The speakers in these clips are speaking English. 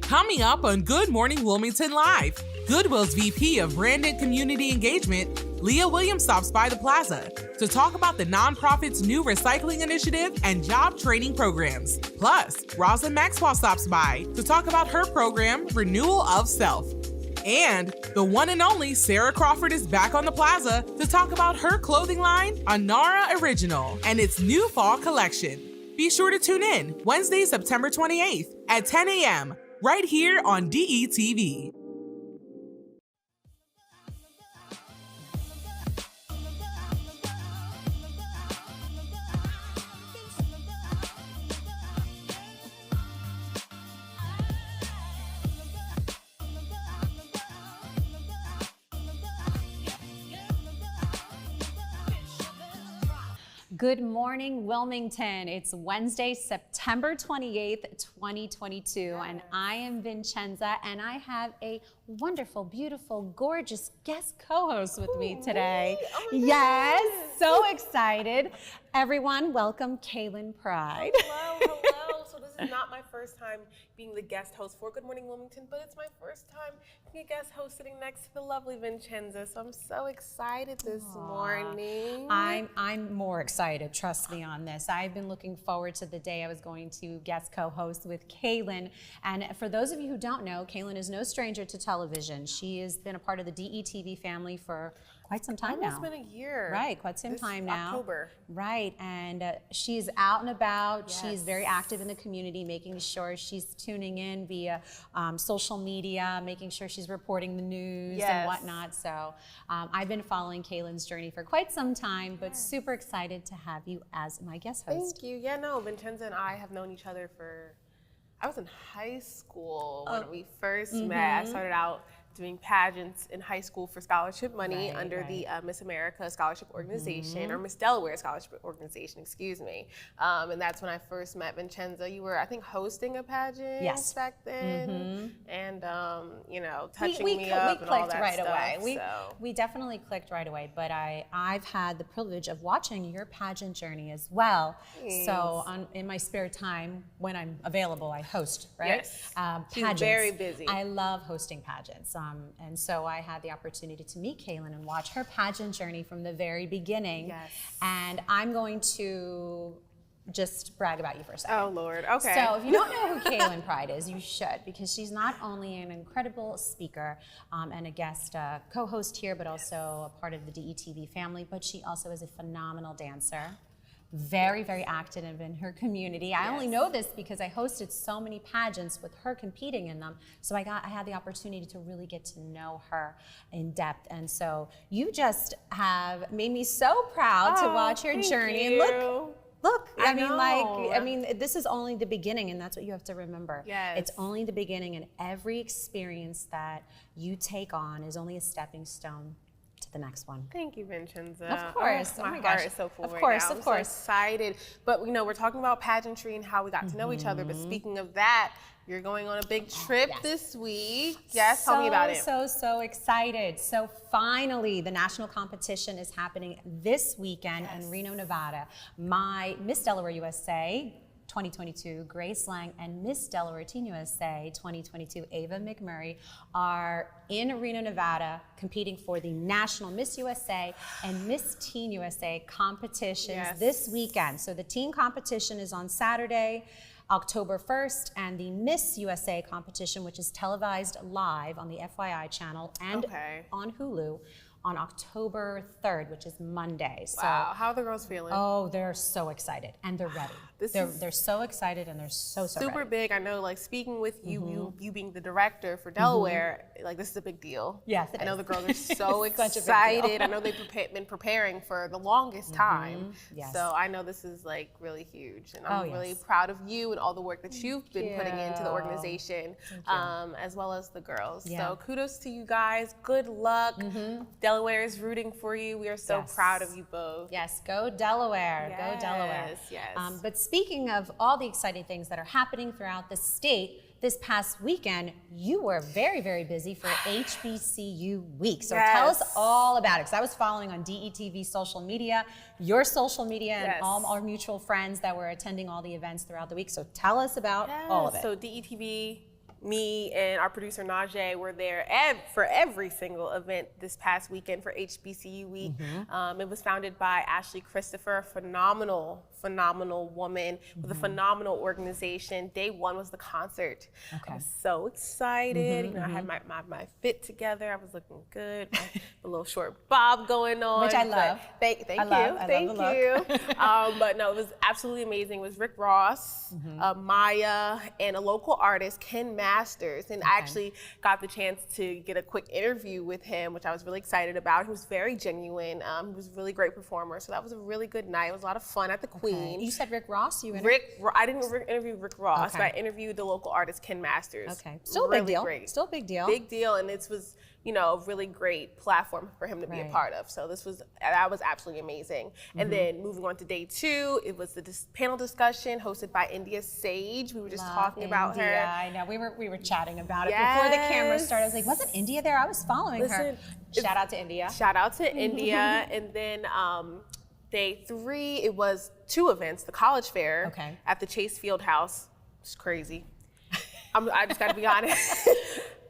Coming up on Good Morning Wilmington Live, Goodwill's VP of Brand and Community Engagement, Leah Williams, stops by the plaza to talk about the nonprofit's new recycling initiative and job training programs. Plus, Rosalind Maxwell stops by to talk about her program, Renewal of Self. And the one and only Sara Crawford is back on the plaza to talk about her clothing line, Anara Original, and its new fall collection. Be sure to tune in Wednesday, September 28th at 10 a.m. right here on DETV. Good morning, Wilmington. It's Wednesday, September 28th, 2022, and I am Vincenza, and I have a wonderful, beautiful, gorgeous guest co-host with me today. Oh yes, so excited. Everyone, welcome Kaylin Pride. Hello. So this is not my first time being the guest host for Good Morning Wilmington, but it's my first time being a guest host sitting next to the lovely Vincenza. So I'm so excited this morning. I'm more excited, trust me on this. I've been looking forward to the day I was going to guest co-host with Kaylin. And for those of you who don't know, Kaylin is no stranger to television. She has been a part of the DETV family for quite some time now. It's been a year. Right, quite some time now. October. Right, and she's out and about. Yes. She's very active in the community, making sure she's tuning in via social media, making sure she's reporting the news and whatnot. So I've been following Kaylin's journey for quite some time, but super excited to have you as my guest host. Thank you. Yeah, no, Vincenza and I have known each other I was in high school when we first met. I started out doing pageants in high school for scholarship money under the Miss America Scholarship Organization, or Miss Delaware Scholarship Organization, excuse me. And that's when I first met Vincenza. You were, I think, hosting a pageant back then, and you know, touching me up and all that right stuff. Away. We definitely clicked right away. But I've had the privilege of watching your pageant journey as well. Thanks. So in my spare time, when I'm available, I host. Right? Yes. Pageants. She's very busy. I love hosting pageants. And so I had the opportunity to meet Kaylin and watch her pageant journey from the very beginning. Yes. And I'm going to just brag about you for a second. Oh, Lord. Okay. So if you don't know who Kaylin Pride is, you should, because she's not only an incredible speaker and a guest co-host here, but also a part of the DETV family, but she also is a phenomenal dancer. Very, very active in her community. I only know this because I hosted so many pageants with her competing in them. So I had the opportunity to really get to know her in depth. And so you just have made me so proud to watch your journey. You. And look, I mean, this is only the beginning, and that's what you have to remember. Yes. It's only the beginning, and every experience that you take on is only a stepping stone to the next one. Thank you, Vincenza. Of course. Oh, my heart is so full right now. I'm so excited. But you know, we're talking about pageantry and how we got to know each other. But speaking of that, you're going on a big trip this week. Yes, tell me about it. So excited. So finally, the national competition is happening this weekend in Reno, Nevada. My Miss Delaware USA 2022, Grace Lang, and Miss Delaware Teen USA 2022, Ava McMurray, are in Reno, Nevada, competing for the National Miss USA and Miss Teen USA competitions this weekend. So the teen competition is on Saturday, October 1st, and the Miss USA competition, which is televised live on the FYI channel and on Hulu, on October 3rd, which is Monday. So, wow, how are the girls feeling? oh, they're so excited and they're ready. They're so excited and they're so super ready. big. I know, like speaking with you being the director for Delaware, like this is a big deal. Yes, it I know is. the girls are so Such a big deal. excited. I know they've been preparing for the longest time. Yes. So I know this is like really huge, and Oh, I'm yes. really proud of you and all the work that you've been putting into the you. organization, as well as the girls. Yeah. So kudos to you guys. Good luck. Delaware is rooting for you. We are so Yes. proud of you both. Yes, go Delaware, Yes, go Delaware. yes. But speaking of all the exciting things that are happening throughout the state, this past weekend, you were very, very busy for HBCU Week. So tell us Yes. all about it, because I was following on DETV social media, your social media, and Yes. all our mutual friends that were attending all the events throughout the week. So tell us about all of it. So DETV, me and our producer Najee were there for every single event this past weekend for HBCU Week. It was founded by Ashley Christopher, a phenomenal woman with a phenomenal organization. Day one was the concert. Okay. I was so excited. You know, I had my fit together. I was looking good. My little short bob going on. Which I love. Thank you. I love the Thank you. But no, it was absolutely amazing. It was Rick Ross, Maya, and a local artist, Ken Masters. And I actually got the chance to get a quick interview with him, which I was really excited about. He was very genuine. He was a really great performer. So that was a really good night. It was a lot of fun at the Queen. You said Rick Ross? I didn't interview Rick Ross, Okay. but I interviewed the local artist, Ken Masters. Okay, still a big Really deal. great. Still a big deal. Big deal, and this was, you know, a really great platform for him to be a Right. part of. So that was absolutely amazing. And then moving on to day two, it was the panel discussion hosted by India Sage. We were just talking about India. her. I know, we were chatting about it before the camera started. I was like, wasn't India there? I was following her. Shout out to India. Shout out to India. And then day three, it was two events, the college fair at the Chase Field House. It's crazy. I just got to be honest.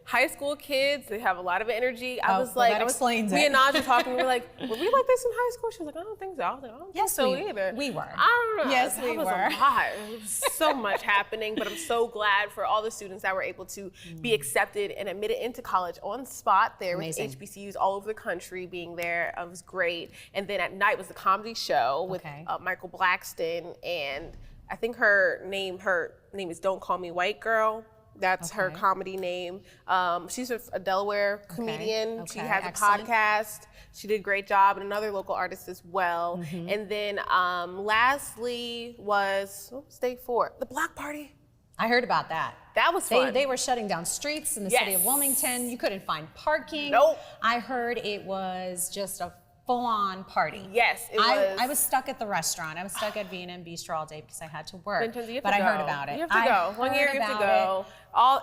High school kids, they have a lot of energy. I was like, that explains me it. and Naja talking, we were like, were we like this in high school? She was like, I don't think so. I was like, I don't think so either. We were. I don't know. Yes, we That was were. a lot. It was so much happening, but I'm so glad for all the students that were able to be accepted and admitted into college on spot there. Amazing. With HBCUs all over the country being there. It was great. And then at night was the comedy show with Michael Blackston, and I think her name is Don't Call Me White Girl. That's her comedy name. She's a Delaware comedian. She has a podcast. She did a great job, and another local artist as well. And then lastly was, what was day four? The block party. I heard about that. That was fun. They were shutting down streets in the city of Wilmington. You couldn't find parking. Nope. I heard it was just a full-on party. Yes, it was. I was stuck at the restaurant. I was stuck at V&M Bistro all day because I had to work. Vincenzo, But I heard about it. You have to go. One year you have to go.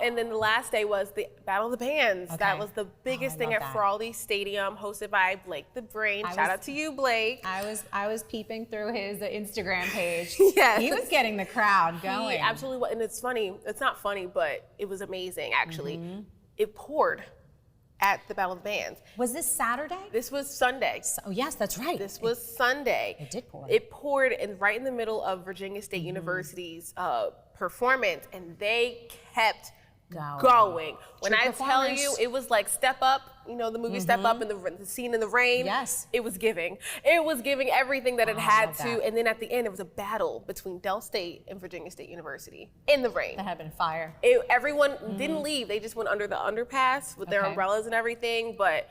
And then the last day was the Battle of the Bands. That was the biggest thing at Frawley Stadium, hosted by Blake the Brain. Shout out to you, Blake. I was peeping through his Instagram page. Yes. He was getting the crowd going. He absolutely was. And it's funny. It's not funny, but it was amazing, actually. It poured at the Battle of the Bands. Was this Saturday? This was Sunday. Oh, yes, that's right. This was Sunday. It did pour. It poured right in the middle of Virginia State University's performance, and they kept going. When I tell you, it was like Step Up, you know, the movie Step Up and the scene in the rain. Yes. It was giving. It was giving everything that it had to. And then at the end, it was a battle between Del State and Virginia State University in the rain. That had been fire. Everyone didn't leave. They just went under the underpass with their umbrellas and everything, but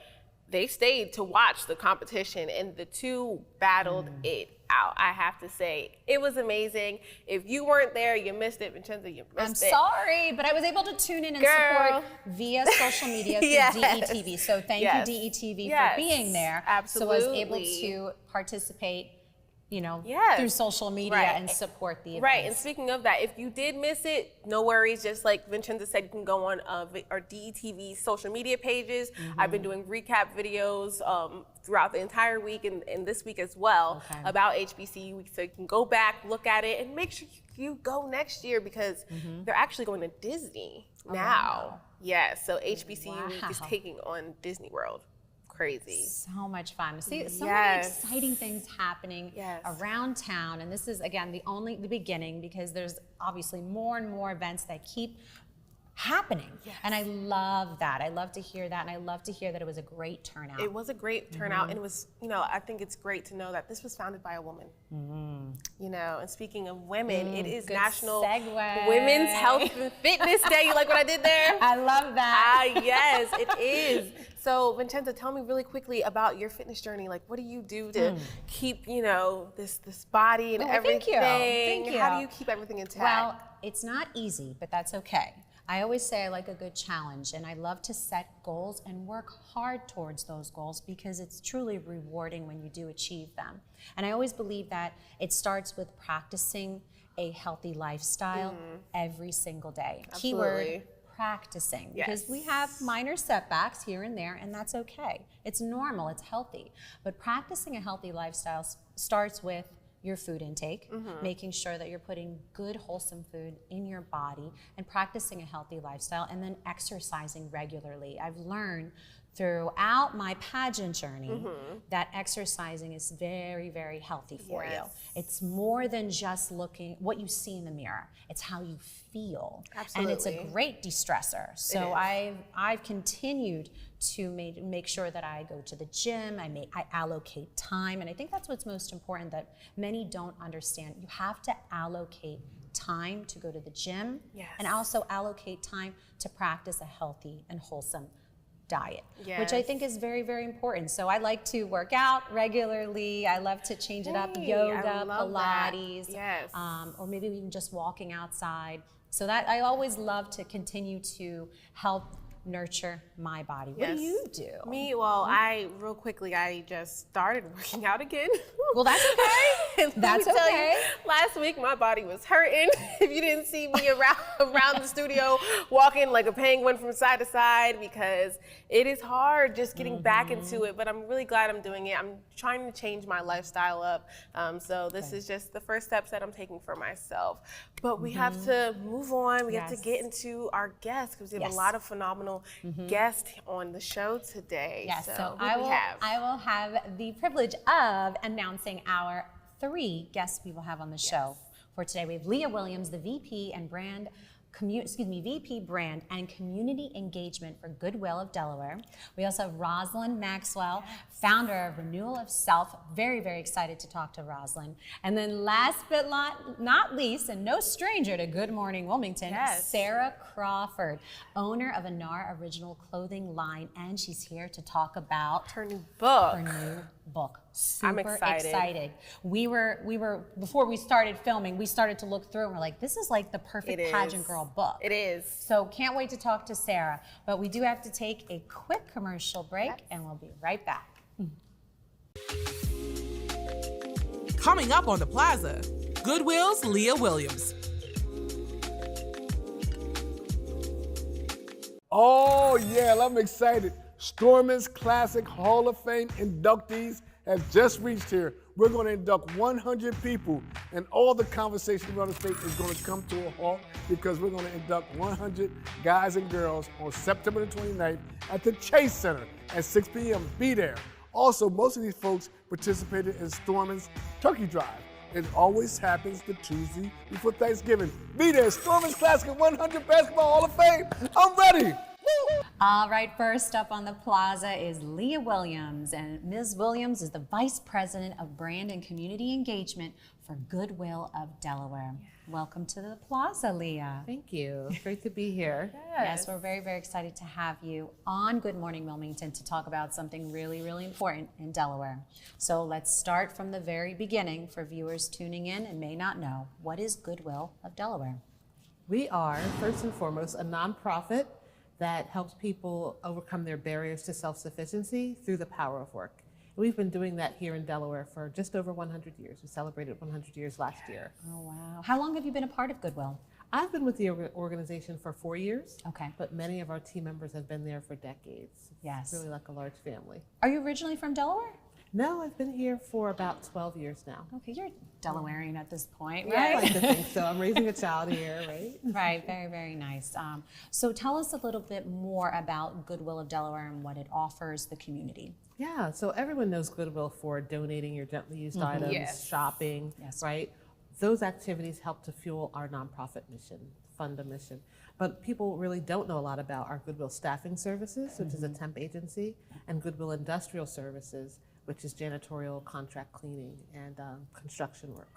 they stayed to watch the competition, and the two battled it out. I have to say, it was amazing. If you weren't there, you missed it. Vincenzo, you missed it. I'm sorry, but I was able to tune in and support via social media through DETV. So thank you, DETV, for being there. Absolutely. So I was able to participate, you know, through social media and support the events. Right, and speaking of that, if you did miss it, no worries. Just like Vincenzo said, you can go on our DETV social media pages. I've been doing recap videos throughout the entire week and this week as well about HBCU Week. So you can go back, look at it, and make sure you go next year, because they're actually going to Disney now. Wow. Yes, so HBCU Week is taking on Disney World. Crazy. So much fun. See, so many exciting things happening around town. And this is, again, the beginning, because there's obviously more and more events that keep happening. Yes. And I love that. I love to hear that. And I love to hear that it was a great turnout. It was a great turnout. And it was, I think it's great to know that this was founded by a woman. And speaking of women, it is National Women's Health and Fitness Day. You like what I did there? I love that. Yes, it is. So Vincenza, tell me really quickly about your fitness journey. Like, what do you do to keep, this body and everything? Thank you. How do you keep everything intact? Well, it's not easy, but that's okay. I always say I like a good challenge, and I love to set goals and work hard towards those goals because it's truly rewarding when you do achieve them. And I always believe that it starts with practicing a healthy lifestyle every single day. Absolutely. Keyword, practicing, because we have minor setbacks here and there, and that's okay. It's normal, it's healthy. But practicing a healthy lifestyle starts with your food intake, making sure that you're putting good, wholesome food in your body and practicing a healthy lifestyle, and then exercising regularly. I've learned throughout my pageant journey that exercising is very, very healthy for you. It's more than just looking what you see in the mirror. It's how you feel. Absolutely. And it's a great de-stressor. So I've continued to make sure that I go to the gym, I allocate time, and I think that's what's most important that many don't understand. You have to allocate time to go to the gym and also allocate time to practice a healthy and wholesome diet, which I think is very, very important. So I like to work out regularly. I love to change it up, yoga, Pilates, or maybe even just walking outside. So that I always love to continue to help nurture my body. What do you do? Me, well, real quickly, I just started working out again. Well, that's okay. That's okay. Last week, my body was hurting. If you didn't see me around the studio walking like a penguin from side to side, because it is hard just getting back into it, but I'm really glad I'm doing it. I'm trying to change my lifestyle up. So this is just the first steps that I'm taking for myself. But we have to move on. We have to get into our guests because we have a lot of phenomenal guest on the show today. Yes, so I will have the privilege of announcing our 3 guests we will have on the show for today. We have Leah Williams, the VP Brand and Community Engagement for Goodwill of Delaware. We also have Rosalind Maxwell, founder of Renewal of Self. Very, very excited to talk to Rosalind. And then last but not least, and no stranger to Good Morning Wilmington, Sara Crawford, owner of Anara original clothing line, and she's here to talk about her new book. Super I'm excited. We were before we started filming, we started to look through and we're like, this is like the perfect pageant girl book. It is. So can't wait to talk to Sara, but we do have to take a quick commercial break and we'll be right back. Coming up on the Plaza, Goodwill's Leah Williams. Oh yeah, I'm excited. Storman's Classic Hall of Fame inductees have just reached here. We're going to induct 100 people, and all the conversation around the state is going to come to a halt because we're going to induct 100 guys and girls on September the 29th at the Chase Center at 6 p.m. Be there. Also, most of these folks participated in Storman's Turkey Drive. It always happens the Tuesday before Thanksgiving. Be there, Storman's Classic 100 Basketball Hall of Fame. I'm ready. All right, first up on the Plaza is Leah Williams, and Ms. Williams is the Vice President of Brand and Community Engagement for Goodwill of Delaware. Welcome to the Plaza, Leah. Thank you. It's great to be here. Yes, we're very, very excited to have you on Good Morning Wilmington to talk about something really, really important in Delaware. So let's start from the very beginning for viewers tuning in and may not know. What is Goodwill of Delaware? We are, first and foremost, a nonprofit that helps people overcome their barriers to self-sufficiency through the power of work. We've been doing that here in Delaware for just over 100 years. We celebrated 100 years last year. Oh, wow. How long have you been a part of Goodwill? I've been with the organization for 4 years. Okay. But many of our team members have been there for decades. Yes. It's really like a large family. Are you originally from Delaware? No, I've been here for about 12 years now. Okay, you're Delawarean at this point, Yeah, right? I like to think so. I'm raising a child here, right? Right, very, very nice. So tell us a little bit more about Goodwill of Delaware and what it offers the community. Yeah, so everyone knows Goodwill for donating your gently used items, shopping, right? Those activities help to fuel our nonprofit mission, fund a mission. But people really don't know a lot about our Goodwill Staffing Services, which is a temp agency, and Goodwill Industrial Services, which is janitorial, contract cleaning, and construction work.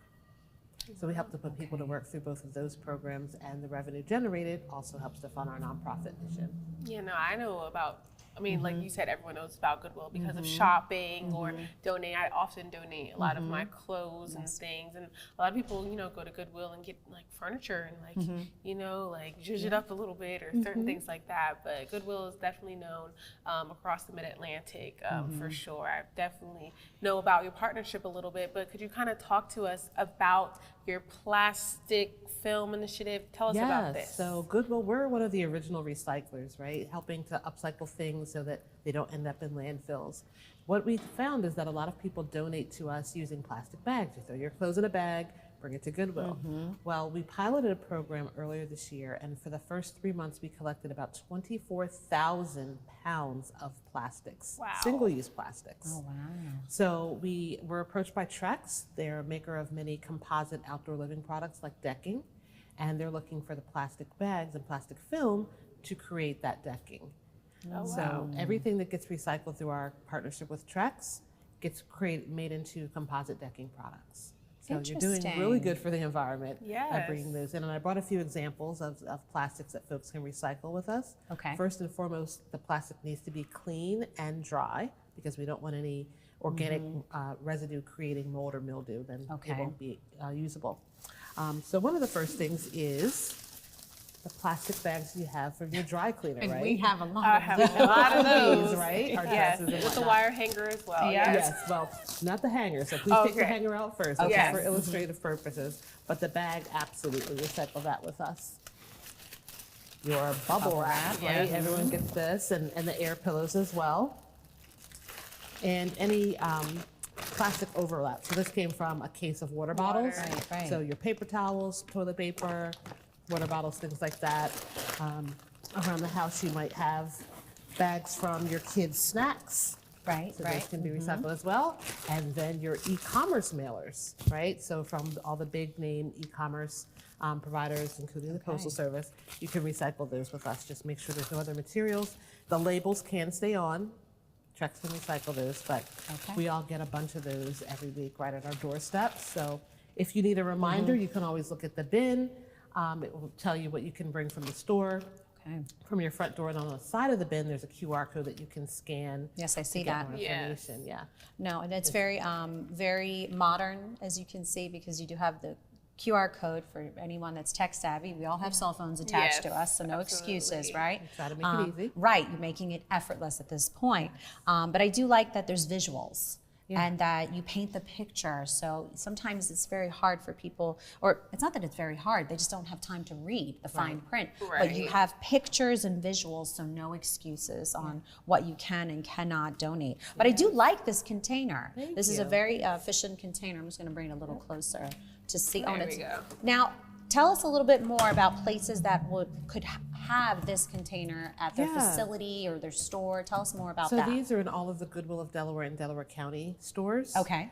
So we help to put people to work through both of those programs, and the revenue generated also helps to fund our nonprofit mission. Yeah, no, I know about, I mean, like you said, everyone knows about Goodwill because of shopping or donating. I often donate a lot of my clothes and things. And a lot of people, you know, go to Goodwill and get like furniture and like, you know, like zhuzh it up a little bit or certain things like that. But Goodwill is definitely known across the Mid-Atlantic for sure. I definitely know about your partnership a little bit, but could you kind of talk to us about your plastic film initiative? Tell us about this. So Goodwill, we're one of the original recyclers, right? Helping to upcycle things so that they don't end up in landfills. What we found is that a lot of people donate to us using plastic bags. You throw your clothes in a bag, bring it to Goodwill. Well, we piloted a program earlier this year, and for the first 3 months, we collected about 24,000 pounds of plastics, single-use plastics. Oh, wow. So we were approached by Trex. They're a maker of many composite outdoor living products like decking, and they're looking for the plastic bags and plastic film to create that decking. So everything that gets recycled through our partnership with Trex gets made into composite decking products. So you're doing really good for the environment by bringing those in. And I brought a few examples of plastics that folks can recycle with us. Okay. First and foremost, the plastic needs to be clean and dry because we don't want any organic residue creating mold or mildew, then it won't be usable. So one of the first things is the plastic bags you have for your dry cleaner, And right? we have a lot I of have them. a lot of those. Right? Our Yes, dresses and with the whatnot. wire hanger as well. Yes. Yes, well, not the hanger, so please take the hanger out first. That's just for illustrative purposes. But the bag, absolutely, recycle that with us. Your bubble wrap, right? Everyone gets this, and the air pillows as well. And any plastic overlap. So this came from a case of water bottles. Right. So your paper towels, toilet paper, water bottles, things like that. Around the house, you might have bags from your kids' snacks. Right, So those can be recycled as well. And then your e-commerce mailers, right? So from all the big name e-commerce providers, including the Postal Service, you can recycle those with us. Just make sure there's no other materials. The labels can stay on. Trex can recycle those, but we all get a bunch of those every week right at our doorstep. So if you need a reminder, you can always look at the bin. It will tell you what you can bring from the store. From your front door, and on the side of the bin, there's a QR code that you can scan. Yes, I see to get that. more information. Yeah. No, and it's very, very modern, as you can see, because you do have the QR code for anyone that's tech savvy. We all have cell phones attached to us, so no excuses, right? Try to make it easy. Right, you're making it effortless at this point. But I do like that there's visuals. And that you paint the picture. So sometimes it's very hard for people, or it's not that it's very hard, they just don't have time to read the fine print. But you have pictures and visuals, so no excuses on what you can and cannot donate. But I do like this container. This is a very efficient container. I'm just gonna bring it a little closer to see. There we go. Now, tell us a little bit more about places that could have this container at their facility or their store. Tell us more about that. So these are in all of the Goodwill of Delaware and Delaware County stores. Okay.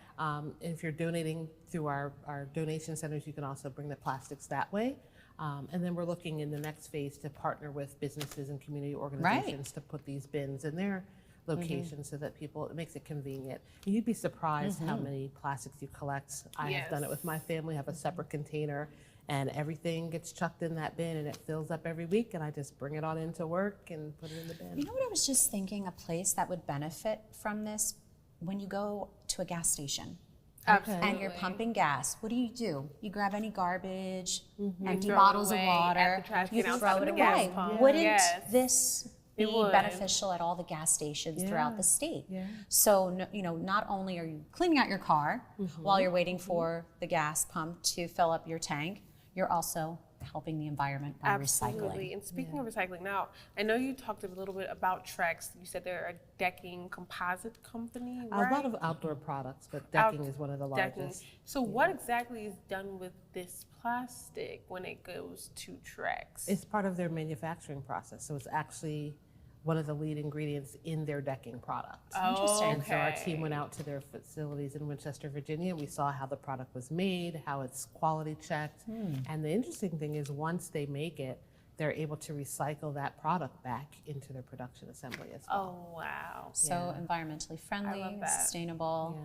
If you're donating through our donation centers, you can also bring the plastics that way. And then we're looking in the next phase to partner with businesses and community organizations to put these bins in their locations so that it makes it convenient. And you'd be surprised how many plastics you collect. I have done it with my family, have a separate container, and everything gets chucked in that bin and it fills up every week, and I just bring it on into work and put it in the bin. You know what I was just thinking, a place that would benefit from this, when you go to a gas station and you're pumping gas, what do? You grab any garbage, empty throw it bottles of away water, at the trash you can throw outside it of the gas away. pump. Wouldn't this be would. beneficial at all the gas stations throughout the state? So, not only are you cleaning out your car while you're waiting for the gas pump to fill up your tank, you're also helping the environment by recycling. And speaking of recycling, now I know you talked a little bit about Trex. You said they're a decking composite company, right? A lot of outdoor products, but decking is one of the largest. So what exactly is done with this plastic when it goes to Trex? It's part of their manufacturing process, so it's actually one of the lead ingredients in their decking product. Interesting. And so our team went out to their facilities in Winchester, Virginia. We saw how the product was made, how it's quality checked. And the interesting thing is once they make it, they're able to recycle that product back into their production assembly as well. Oh, wow. So environmentally friendly, love that. sustainable,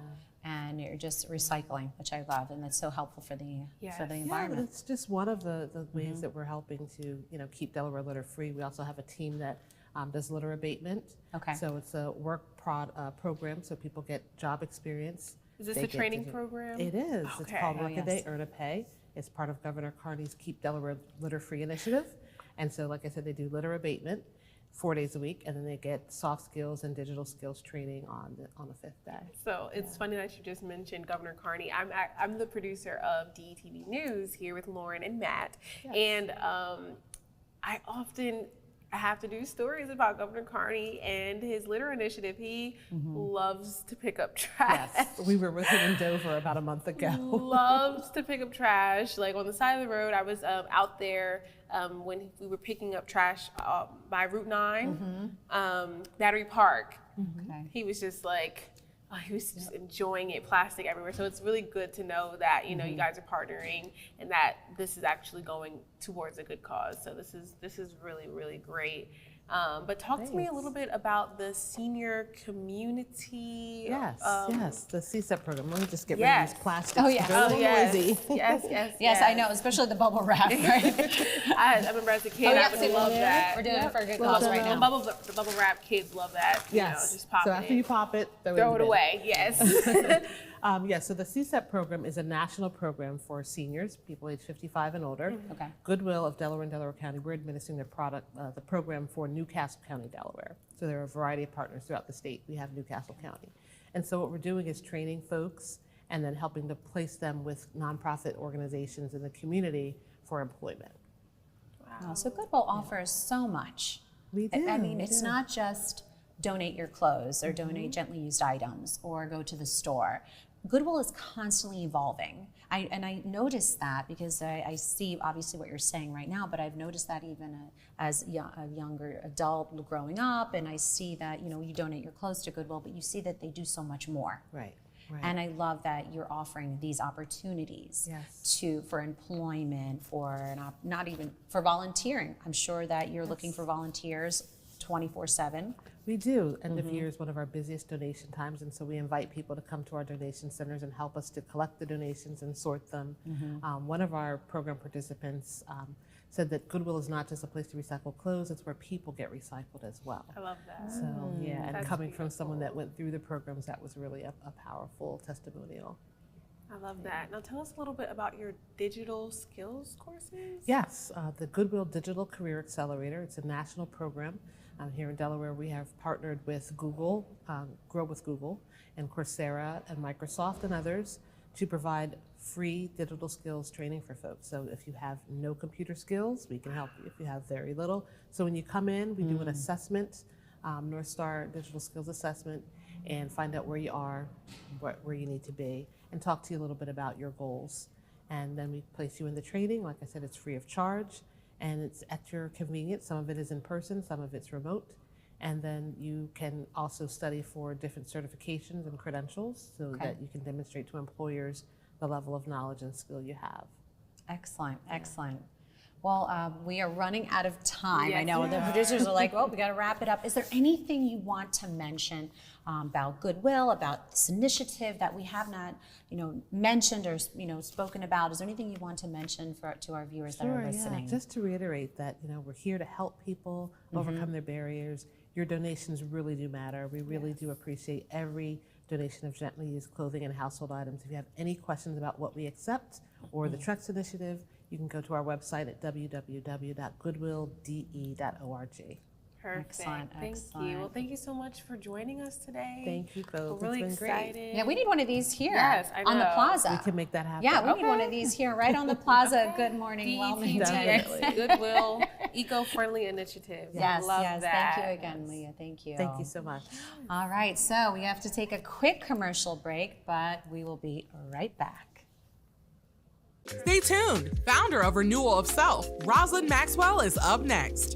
and you're just recycling, which I love, and that's so helpful for the environment. It's just one of the ways that we're helping to keep Delaware litter free. We also have a team that does litter abatement. Okay. So it's a work program, so people get job experience. Is this a training program? It is. Okay. It's called Work a Day, Earn a Pay. It's part of Governor Carney's Keep Delaware Litter Free initiative. And so, like I said, they do litter abatement 4 days a week, and then they get soft skills and digital skills training on the fifth day. So it's funny that you just mentioned Governor Carney. I'm the producer of DETV News here with Lauren and Matt, and I often have to do stories about Governor Carney and his litter initiative. He loves to pick up trash. Yes, we were with him in Dover about a month ago. Loves to pick up trash. Like on the side of the road, I was out there when we were picking up trash by Route 9, Battery Park. Okay. He was just like, he was just enjoying it, plastic everywhere. So it's really good to know that, you guys are partnering and that this is actually going towards a good cause. So this is really, really great. But talk to me a little bit about the senior community. Yes, the CSEP program. Let me just get rid of these plastics. Oh, yeah. They're a little noisy. Yes, I know, especially the bubble wrap, right? I remember as a kid, I would love that. We're doing it for a good cause right now. The bubble wrap kids love that. Yes. Just pop so it after in. you pop it, Throw it away. Yes. So the CSEP program is a national program for seniors, people age 55 and older. Okay. Goodwill of Delaware and Delaware County, we're administering the program for Newcastle County, Delaware. So there are a variety of partners throughout the state. We have Newcastle County. And so what we're doing is training folks and then helping to place them with nonprofit organizations in the community for employment. Wow. So Goodwill offers so much. We do. I mean, it's not just donate your clothes or donate gently used items or go to the store. Goodwill is constantly evolving. I noticed that because I see obviously what you're saying right now, but I've noticed that even as a younger adult growing up, and I see that, you donate your clothes to Goodwill, but you see that they do so much more. Right. And I love that you're offering these opportunities for employment, not even for volunteering. I'm sure that you're looking for volunteers 24/7. We do. End of year is one of our busiest donation times, and so we invite people to come to our donation centers and help us to collect the donations and sort them. One of our program participants said that Goodwill is not just a place to recycle clothes, it's where people get recycled as well. I love that. So, and That's coming from beautiful. someone that went through the programs, that was really a powerful testimonial. I love that. Now tell us a little bit about your digital skills courses. Yes, the Goodwill Digital Career Accelerator. It's a national program. Here in Delaware, we have partnered with Google, Grow with Google, and Coursera, and Microsoft, and others to provide free digital skills training for folks. So if you have no computer skills, we can help you if you have very little. So when you come in, we do an assessment, North Star Digital Skills Assessment, and find out where you are, where you need to be, and talk to you a little bit about your goals. And then we place you in the training. Like I said, it's free of charge. And it's at your convenience. Some of it is in person, some of it's remote. And then you can also study for different certifications and credentials so that you can demonstrate to employers the level of knowledge and skill you have. Excellent, excellent. Well, we are running out of time. Yes, I know the producers are like, well, we got to wrap it up. Is there anything you want to mention about Goodwill, about this initiative that we have not, mentioned or, spoken about? Is there anything you want to mention to our viewers that are listening? Yeah. Just to reiterate that, we're here to help people overcome their barriers. Your donations really do matter. We really do appreciate every donation of gently used clothing and household items. If you have any questions about what we accept or the Trex Initiative, you can go to our website at www.goodwillde.org. Perfect. Excellent, Thank excellent. you. Well, thank you so much for joining us today. Thank you both. We're really it's been excited. great. Yeah, we need one of these here Yes, I on the know. plaza. We can make that happen. Yeah, we need one of these here right on the plaza. Good morning, Wilmington. Definitely. Goodwill Eco-Friendly Initiative. Yes, Love yes. that. Thank you again, Leah. Thank you. Thank you so much. All right, so we have to take a quick commercial break, but we will be right back. Stay tuned. Founder of Renewal of Self, Rosalind Maxwell is up next.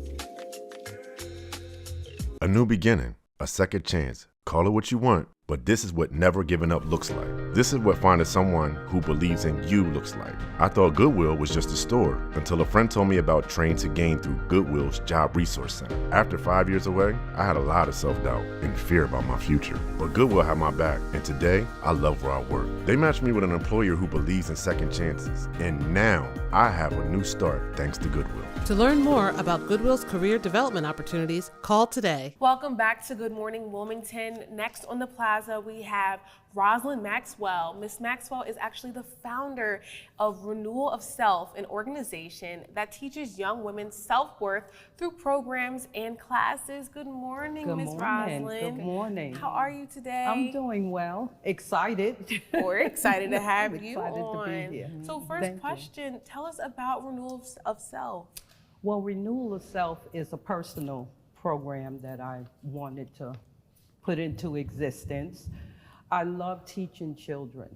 A new beginning, a second chance. Call it what you want, but this is what never giving up looks like. This is what finding someone who believes in you looks like. I thought Goodwill was just a store until a friend told me about Train to Gain through Goodwill's Job Resource Center. After 5 years away, I had a lot of self-doubt and fear about my future, but Goodwill had my back, and today, I love where I work. They matched me with an employer who believes in second chances, and now I have a new start thanks to Goodwill. To learn more about Goodwill's career development opportunities, call today. Welcome back to Good Morning Wilmington. Next on the plaza, we have Rosalind Maxwell. Miss Maxwell is actually the founder of Renewal of Self, an organization that teaches young women self-worth through programs and classes. Good morning, Miss Rosalind. Good morning. How are you today? I'm doing well. Excited. We're excited to have I'm you excited on. to be here. So first question, tell us about Renewal of Self. Well, Renewal of Self is a personal program that I wanted to put into existence. I love teaching children,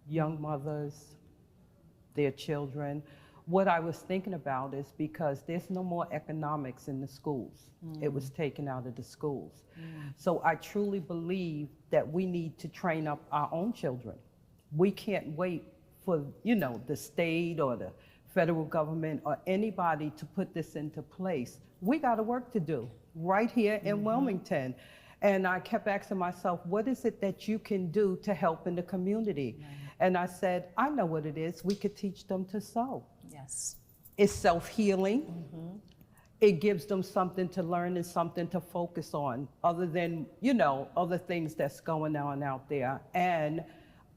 young mothers, their children. What I was thinking about is because there's no more economics in the schools. It was taken out of the schools. So I truly believe that we need to train up our own children. We can't wait for, the state or the federal government or anybody to put this into place. We got a work to do right here in Wilmington. And I kept asking myself, what is it that you can do to help in the community? And I said, I know what it is. We could teach them to sew. Yes. It's self-healing. It gives them something to learn and something to focus on other than, other things that's going on out there. And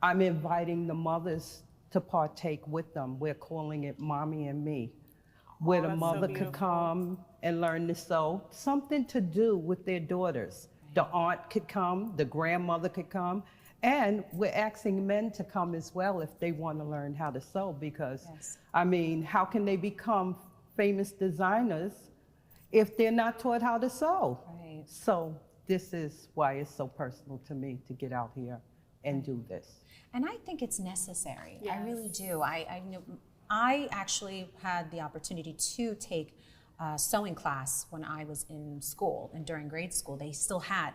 I'm inviting the mothers to partake with them. We're calling it Mommy and Me, where the mother could come and learn to sew, something to do with their daughters. The aunt could come, the grandmother could come, and we're asking men to come as well if they want to learn how to sew because, how can they become famous designers if they're not taught how to sew? Right. So this is why it's so personal to me to get out here and do this. And I think it's necessary. I really do. I actually had the opportunity to take a sewing class when I was in school, and during grade school they still had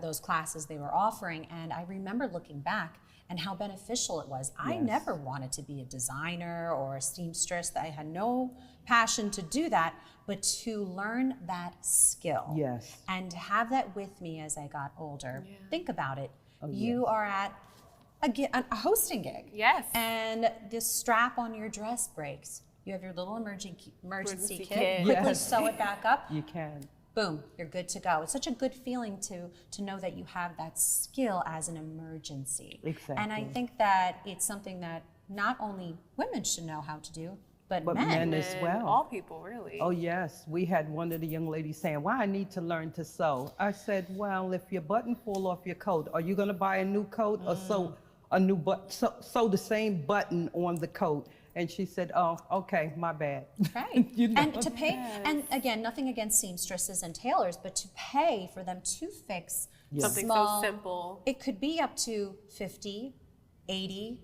those classes they were offering, and I remember looking back and how beneficial it was. I never wanted to be a designer or a seamstress. I had no passion to do that, but to learn that skill and to have that with me as I got older. Think about it. You are at a hosting gig. Yes. And this strap on your dress breaks. You have your little emergency kit. Quickly sew it back up. You can. Boom, you're good to go. It's such a good feeling to know that you have that skill as an emergency. Exactly. And I think that it's something that not only women should know how to do, but men as well. All people, really. Oh, yes. We had one of the young ladies saying, well, I need to learn to sew. I said, well, if your button fall off your coat, are you going to buy a new coat or sew a new sew the same button on the coat? And she said, oh, okay, my bad. Right. And to pay, and again, nothing against seamstresses and tailors, but to pay for them to fix something small, so simple. It could be up to 50, 80.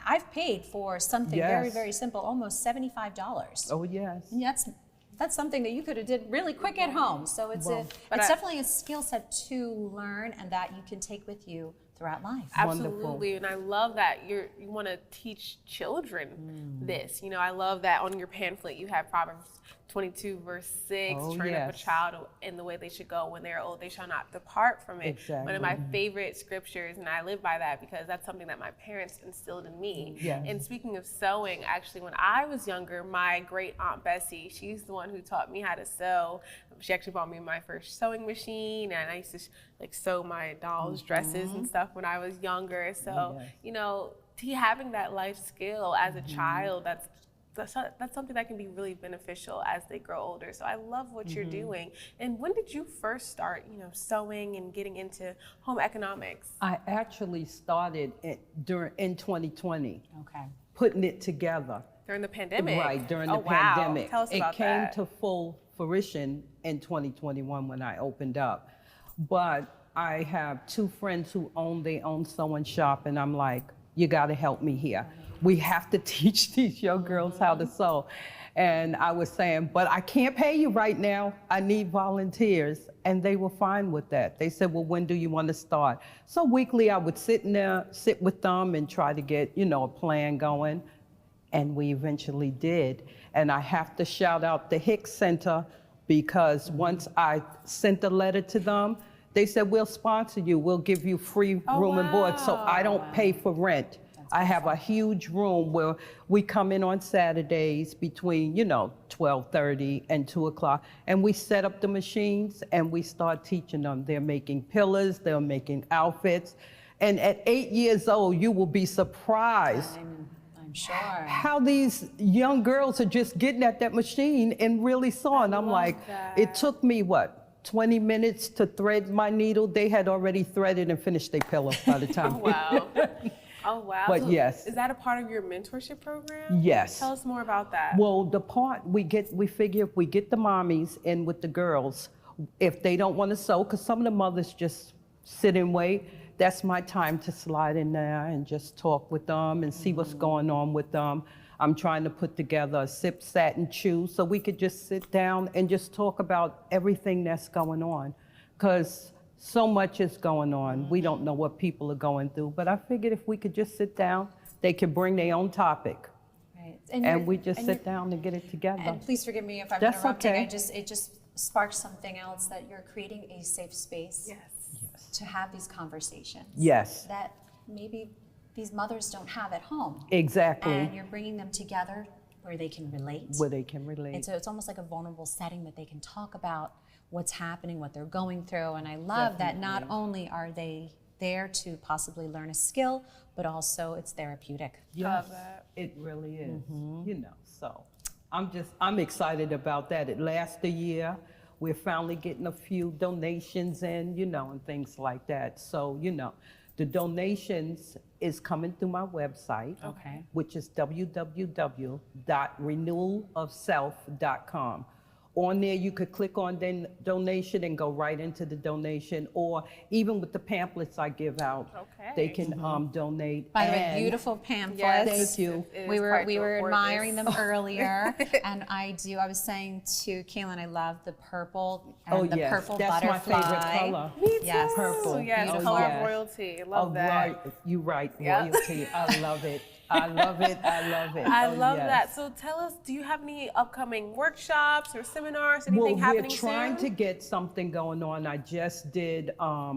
I've paid for something very, very simple, almost $75. Oh, yes. And that's something that you could have did really quick at home. So it's definitely a skill set to learn and that you can take with you throughout life. Absolutely. And I love that you want to teach children this. I love that on your pamphlet you have Proverbs 22 verse 6, train up a child in the way they should go. When they're old, they shall not depart from it. Exactly. One of my favorite scriptures, and I live by that because that's something that my parents instilled in me. Yes. And speaking of sewing, actually, when I was younger, my great aunt Bessie, she's the one who taught me how to sew. She actually bought me my first sewing machine, and I used to sew my dolls' dresses and stuff when I was younger. So, having that life skill as a child, that's something that can be really beneficial as they grow older. So I love what you're doing. And when did you first start, sewing and getting into home economics? I actually started in 2020. Okay. Putting it together. During the pandemic? Right, during the wow. pandemic. Tell us about that. It came to full fruition in 2021 when I opened up. But I have two friends who own their own sewing shop, and I'm like, you gotta help me here. We have to teach these young girls how to sew. And I was saying, but I can't pay you right now. I need volunteers. And they were fine with that. They said, well, when do you want to start? So weekly, I would sit with them and try to get, a plan going. And we eventually did. And I have to shout out the Hicks Center, because once I sent a letter to them, they said, we'll sponsor you. We'll give you free room and board. So I don't pay for rent. I have a huge room where we come in on Saturdays between, 12:30 and 2 o'clock, and we set up the machines and we start teaching them. They're making pillars, they're making outfits. And at 8 years old, you will be surprised I'm sure how these young girls are just getting at that machine and really sewing. I'm like, it took me 20 minutes to thread my needle. They had already threaded and finished their pillow by the time. Wow. Oh, wow. But so yes. Is that a part of your mentorship program? Yes. Tell us more about that. Well, the part we figure if we get the mommies in with the girls, if they don't want to sew, because some of the mothers just sit and wait, that's my time to slide in there and just talk with them and see what's going on with them. I'm trying to put together a sip, sat, and chew so we could just sit down and just talk about everything that's going on. Because so much is going on. We don't know what people are going through. But I figured if we could just sit down, they could bring their own topic. Right. And we just sit down and get it together. And please forgive me if I'm That's interrupting. okay. It just sparked something else, that you're creating a safe space to have these conversations. Yes. That maybe these mothers don't have at home. Exactly. And you're bringing them together where they can relate. Where they can relate. And so it's almost like a vulnerable setting that they can talk about what's happening, what they're going through. And I love that not only are they there to possibly learn a skill, but also it's therapeutic. Yes, it really is. So I'm excited about that. It lasts a year. We're finally getting a few donations in, and things like that. So, the donations is coming through my website, which is www.renewalofself.com. On there, you could click on donation and go right into the donation, or even with the pamphlets I give out, they can donate. By the way, beautiful pamphlets. Thank you. We were admiring them earlier, and I was saying to Kaylin, I love the purple and the purple that's butterfly. my favorite color. Me too. Yes. Purple. Yes, Beautiful. color of royalty. Love that. Right. You right, royalty. I love it. I love it. I love it. I love that. So tell us, do you have any upcoming workshops or seminars, anything happening soon? We're trying to get something going on. I just did a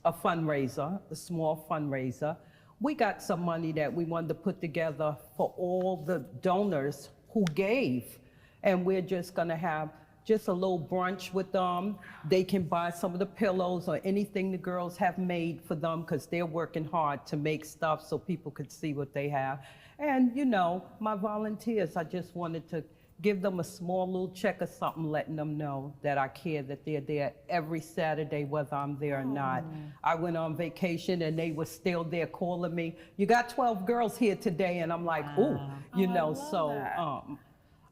fundraiser, a small fundraiser. We got some money that we wanted to put together for all the donors who gave. And we're just gonna have just a little brunch with them. They can buy some of the pillows or anything the girls have made for them, because they're working hard to make stuff so people could see what they have. And my volunteers, I just wanted to give them a small little check or something, letting them know that I care, that they're there every Saturday, whether I'm there or not. I went on vacation and they were still there calling me, you got 12 girls here today, and I'm like, ooh,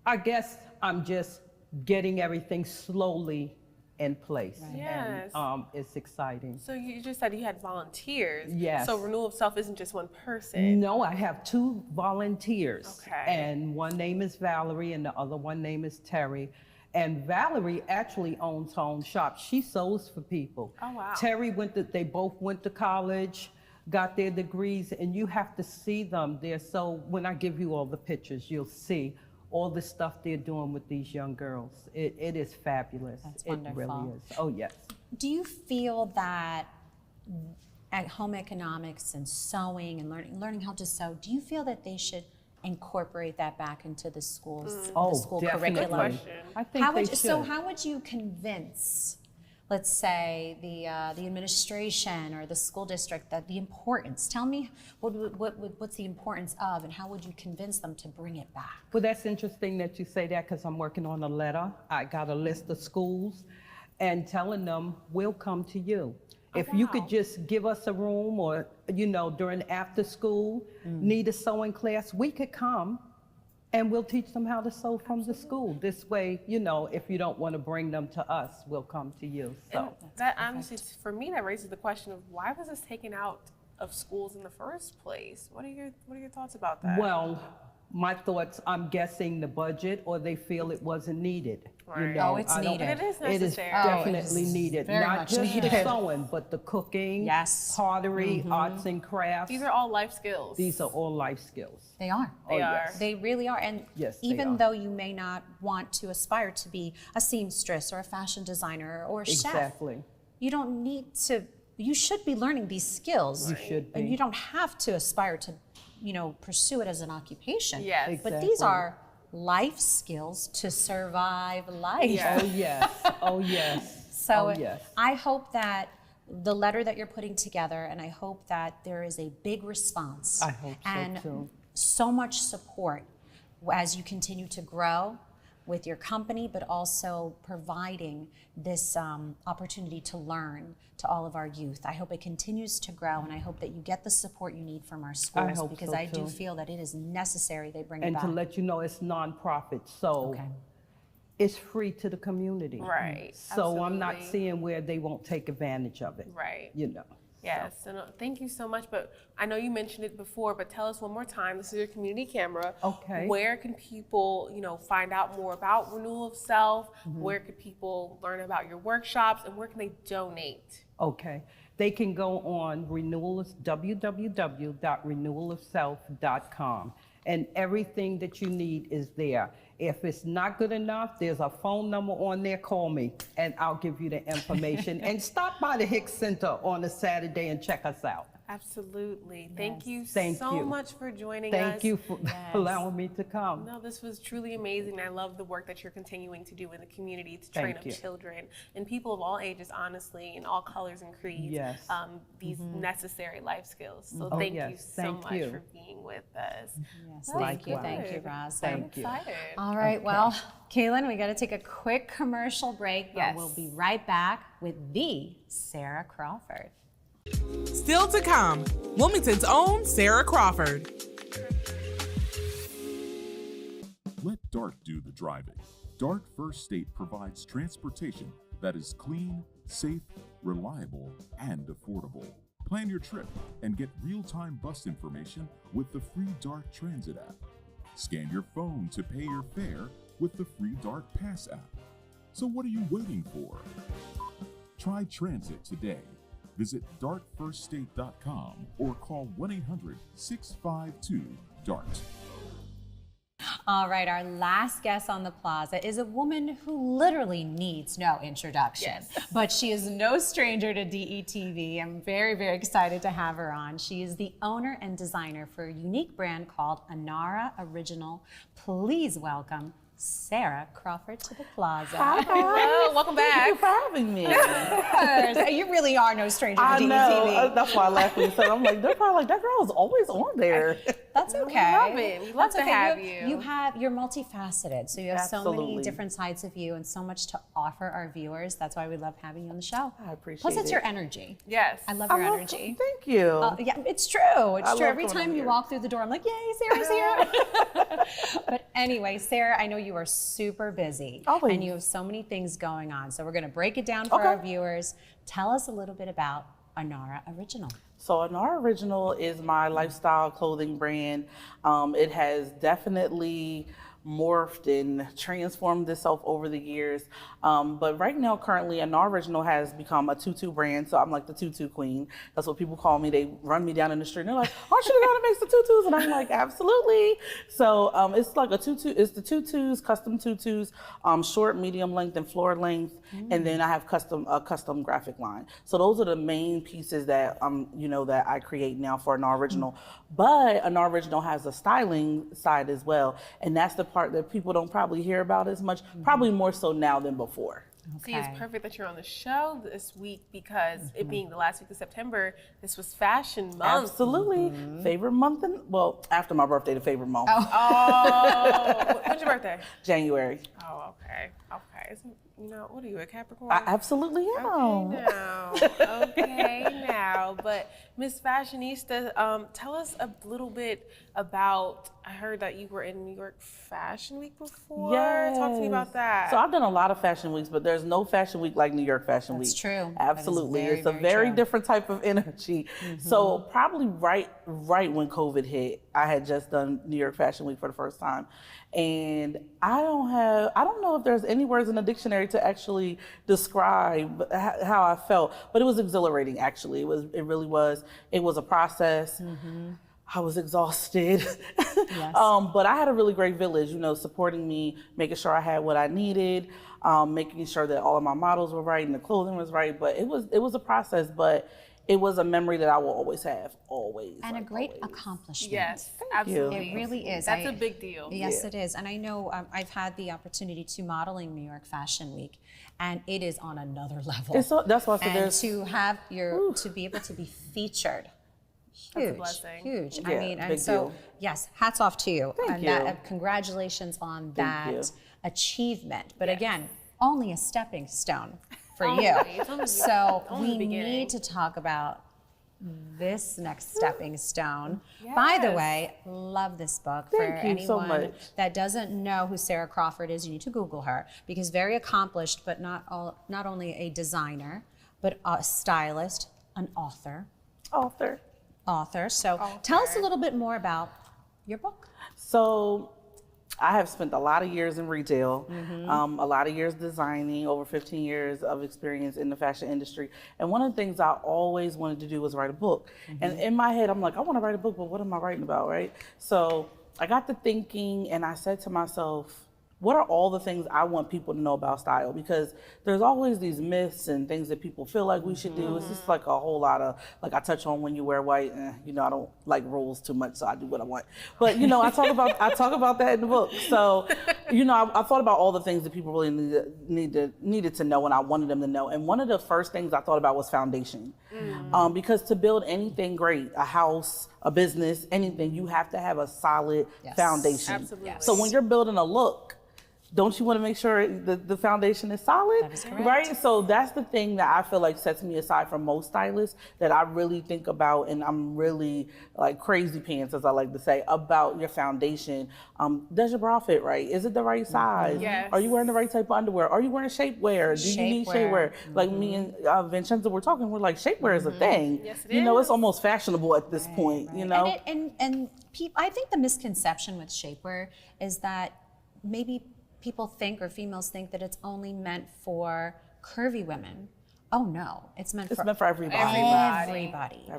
I guess I'm just getting everything slowly in place. Yes. And it's exciting. So you just said you had volunteers. Yes. So Renewal of Self isn't just one person. No, I have 2 volunteers. Okay. And one name is Valerie and the other one name is Terry. And Valerie actually owns her own shop. She sews for people. Oh, wow. Terry they both went to college, got their degrees, and you have to see them there. So when I give you all the pictures, you'll see all the stuff they're doing with these young girls. It is fabulous. That's it wonderful. really is. Oh, yes. Do you feel that at home economics and sewing and learning how to sew, do you feel that they should incorporate that back into the schools, the school definitely. curriculum? I think they should. So how would you convince, let's say, the administration or the school district that the importance? Tell me what's the importance of, and how would you convince them to bring it back? Well, that's interesting that you say that, because I'm working on a letter. I got a list of schools and telling them, we'll come to you. If you could just give us a room, or, during after school, need a sewing class, we could come and we'll teach them how to sew from the school. This way, if you don't want to bring them to us, we'll come to you. So that honestly, for me, that raises the question of why was this taken out of schools in the first place? What are your thoughts about that? Well, my thoughts, I'm guessing the budget, or they feel it wasn't needed. You Right. know, Oh, it's I don't- needed. It is It is necessary. definitely it's needed. very Not much just needed. the sewing, but the cooking, Yes. pottery, arts and crafts. These are all life skills. These are all life skills. They are. They Oh, are. yes. They really are. And Yes, they even are. though you may not want to aspire to be a seamstress or a fashion designer or a chef, Exactly. you don't need to, you should be learning these skills. You should be. And you don't have to aspire to, pursue it as an occupation. Yes. But these Exactly. are life skills to survive life. Yeah. Oh, yes. Oh, yes. So oh, yes. I hope that the letter that you're putting together, and I hope that there is a big response. I hope so, and too. so much support as you continue to grow with your company, but also providing this opportunity to learn to all of our youth. I hope it continues to grow, and I hope that you get the support you need from our schools, hope because so, I do too. feel that it is necessary they bring it And back. to let you know, it's nonprofit, so Okay. it's free to the community. Right. So I'm not Absolutely. seeing where they won't take advantage of it. Right. You know. Yes, and thank you so much. But I know you mentioned it before, but tell us one more time. This is your community camera. Okay. Where can people, find out more about Renewal of Self? Where could people learn about your workshops, and where can they donate? Okay. They can go on www.renewalofself.com, and everything that you need is there. If it's not good enough, there's a phone number on there. Call me, and I'll give you the information. And stop by the Hicks Center on a Saturday and check us out. Absolutely. Thank you Thank so you. much for joining us. Thank you for allowing me to come. No, this was truly amazing. I love the work that you're continuing to do in the community to train Thank up you. children and people of all ages, honestly, in all colors and creeds. Yes. These necessary life skills. So Oh, thank you yes. so Thank much you. for being with us. Yes, That's thank you, good. Roz. I'm Thank you. excited. All right, well, Kaylin, we got to take a quick commercial break, but Yes. we'll be right back with the Sara Crawford. Still to come, Wilmington's own Sara Crawford. Let DART do the driving. DART First State provides transportation that is clean, safe, reliable, and affordable. Plan your trip and get real-time bus information with the free DART Transit app. Scan your phone to pay your fare with the free DART Pass app. So what are you waiting for? Try transit today. Visit dartfirststate.com or call 1-800-652-DART. All right, our last guest on the plaza is a woman who literally needs no introduction, but she is no stranger to DETV. I'm very, very excited to have her on. She is the owner and designer for a unique brand called Anara Original. Please welcome Sara Crawford to the plaza. Hello, welcome back. Thank you for having me. You really are no stranger to I DETV. know. That's why I laughed when you said, I'm like, they're probably like, that girl is always on there. That's okay. love it. We love That's to okay. have You're multifaceted, so you have so many Absolutely. different sides of you and so much to offer our viewers. That's why we love having you on the show. I appreciate Plus, it's it. your energy. Yes. I love your energy. Thank you. Yeah, it's true. It's I true. love Every coming time over you here. walk through the door, I'm like, yay, Sarah's here. But anyway, Sara, I know you are super busy. Always. And you have so many things going on. So we're going to break it down for Okay. our viewers. Tell us a little bit about Anara Original. So Anara Original is my lifestyle clothing brand. It has definitely morphed and transformed itself over the years. But right now, currently, Anara Original has become a tutu brand. So I'm like the tutu queen. That's what people call me. They run me down in the street and they're like, aren't you the girl that makes the tutus? And I'm like, absolutely. So it's like a tutu, it's the tutus, custom tutus, short, medium length, and floor length. And then I have a custom graphic line. So those are the main pieces that that I create now for Anara Original. But Anara Original has a styling side as well. And that's the part that people don't probably hear about as much, probably more so now than before. See, it's perfect that you're on the show this week because it being the last week of September, this was Fashion Month. Absolutely. Favorite month, after my birthday, the favorite month. Oh, when's your birthday? January. Oh, okay. Okay. What are you, a Capricorn? I absolutely am. Okay, now. Okay, now, but Miss Fashionista, tell us a little bit about, I heard that you were in New York Fashion Week before. Talk to me about that. So I've done a lot of fashion weeks, but there's no fashion week like New York Fashion Week. That's true. Absolutely. That is It's a very different type of energy. So probably right when COVID hit, I had just done New York Fashion Week for the first time. And I don't know if there's any words in the dictionary to actually describe how I felt, but it was exhilarating actually. It really was. It was a process. I was exhausted. Yes. But I had a really great village, supporting me, making sure I had what I needed, making sure that all of my models were right and the clothing was right. But it was a process, but it was a memory that I will always have, always. And a great accomplishment. Yes, absolutely. It really is. That's a big deal. Yes, it is. And I know I've had the opportunity to model in New York Fashion Week, and it is on another level. That's why I said and there's... to have to be able to be featured, huge, That's a blessing. huge. Yeah, I mean, and big so deal. yes, hats off to you. Thank and you. Congratulations on Thank you. that achievement. But Yes. again, only a stepping stone for Only. you. It's only So only the we beginning. need to talk about this next stepping stone. By the Yes. way, love this book. Thank For you so anyone much. that doesn't know who Sara Crawford is, you need to Google her, because very accomplished, but not only a designer, but a stylist, an author. So tell us a little bit more about your book. So I have spent a lot of years in retail, a lot of years designing, over 15 years of experience in the fashion industry. And one of the things I always wanted to do was write a book. And in my head, I'm like, I want to write a book, but what am I writing about, right? So I got to thinking and I said to myself, what are all the things I want people to know about style? Because there's always these myths and things that people feel like we should do. It's just like a whole lot of, like I touch on when you wear white, I don't like rules too much, so I do what I want. But I talk about that in the book. So, I thought about all the things that people really needed to know and I wanted them to know. And one of the first things I thought about was foundation. Because to build anything great, a house, a business, anything, you have to have a solid foundation. Absolutely. So when you're building a look, don't you want to make sure the foundation is solid? That is correct. Right? So that's the thing that I feel like sets me aside from most stylists that I really think about, and I'm really like crazy pants, as I like to say, about your foundation. Does your bra fit right? Is it the right size? Yes. Are you wearing the right type of underwear? Are you wearing shapewear? Do you need shapewear? Like me and Vincenzo were talking, we're like, shapewear is a thing. Yes, it It's is. almost fashionable at this point, And I think the misconception with shapewear is that maybe people think, or females think, that it's only meant for curvy women. Oh no, it's meant for everybody.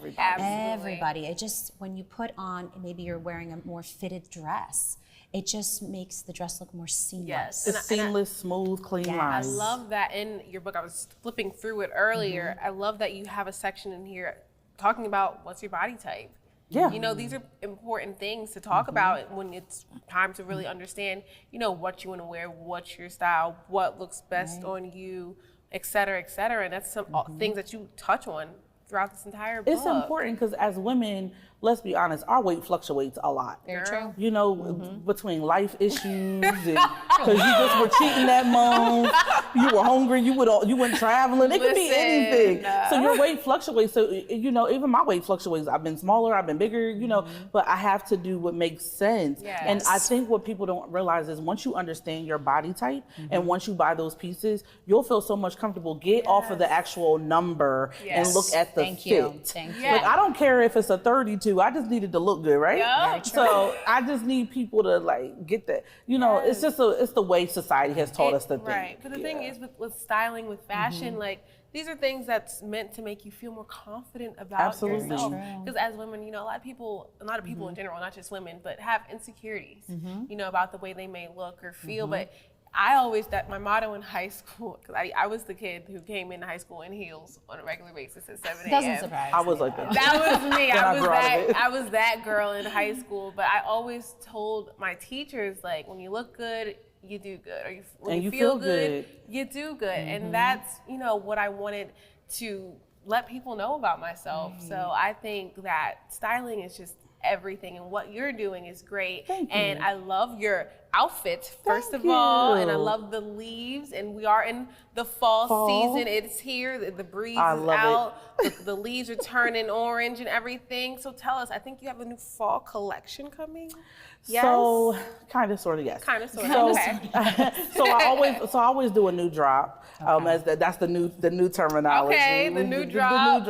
Everybody. It just, when you put on, maybe you're wearing a more fitted dress, it just makes the dress look more seamless. Yes. It's seamless, smooth, clean I lines. love that in your book. I was flipping through it earlier. I love that you have a section in here talking about what's your body type. Yeah. These are important things to talk about when it's time to really understand, what you want to wear, what's your style, what looks best on you, et cetera, et cetera. And that's some things that you touch on throughout this entire book. It's important because as women, let's be honest, our weight fluctuates a lot. Very true. Between life issues and because you just were cheating that month, you were hungry, you went traveling. It could be anything. So your weight fluctuates. So even my weight fluctuates. I've been smaller, I've been bigger. But I have to do what makes sense. Yes. And I think what people don't realize is once you understand your body type and once you buy those pieces, you'll feel so much comfortable. Get off of the actual number and look at the Thank fit. you. Thank you. Like I don't care if it's a 32. I just needed to look good, right? Yeah. So I just need people to get that. It's just it's the way society has taught us to think. Right. But the thing is with styling, with fashion, these are things that's meant to make you feel more confident about Absolutely. yourself. Because as women, a lot of people in general, not just women, but have insecurities, about the way they may look or feel. But I always, my motto in high school, because I was the kid who came into high school in heels on a regular basis at 7 a.m. Doesn't surprise I was me. like that. That was me. I I was that girl in high school. But I always told my teachers, when you look good, you do good. Or when you feel good, you do good. And that's, what I wanted to let people know about myself. So I think that styling is just everything, and what you're doing is great. Thank you. And I love your outfit, first of all, and I love the leaves, and we are in the fall season. It's here, the breeze is out, the leaves are turning orange and everything. So tell us, I think you have a new fall collection coming? Yes? So, kind of, sort of, yes. Kind of, sort of, okay. So I always do a new drop. That's the new terminology. Okay, the new drop.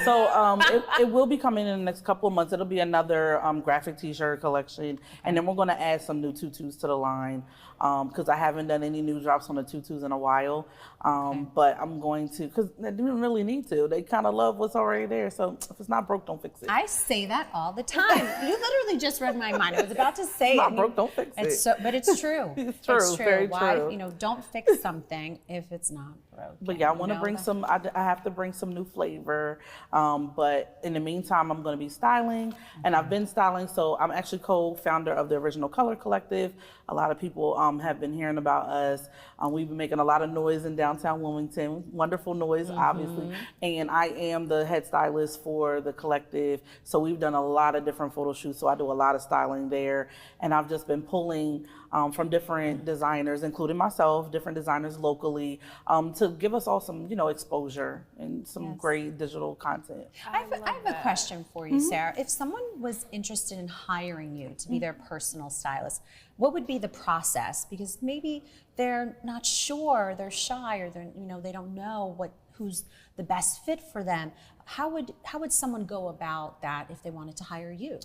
So it will be coming in the next couple of months. It'll be another graphic T-shirt collection, and then we're going to add some new tutus to the line because I haven't done any new drops on the tutus in a while. But I'm going to, because they didn't really need to. They kind of love what's already there. So if it's not broke, don't fix it. I say that all the time. You literally just read my mind. I was about to say it's not broke, don't fix it. So, but it's true. It's true. It's true. Very Why, true. Don't fix something if it's not broken. But yeah, I want to bring some, I have to bring some new flavor. But in the meantime, I'm going to be styling, and I've been styling. So I'm actually co-founder of the Original Color Collective. A lot of people have been hearing about us. We've been making a lot of noise in downtown Wilmington, wonderful noise, obviously. And I am the head stylist for the collective. So we've done a lot of different photo shoots. So I do a lot of styling there. And I've just been pulling from different designers, including myself, different designers locally, to give us all some, exposure and some great digital content. I have a question for you, Sara. If someone was interested in hiring you to be their personal stylist, what would be the process? Because maybe they're not sure, they're shy, or they don't know who's the best fit for them. How would someone go about that if they wanted to hire you?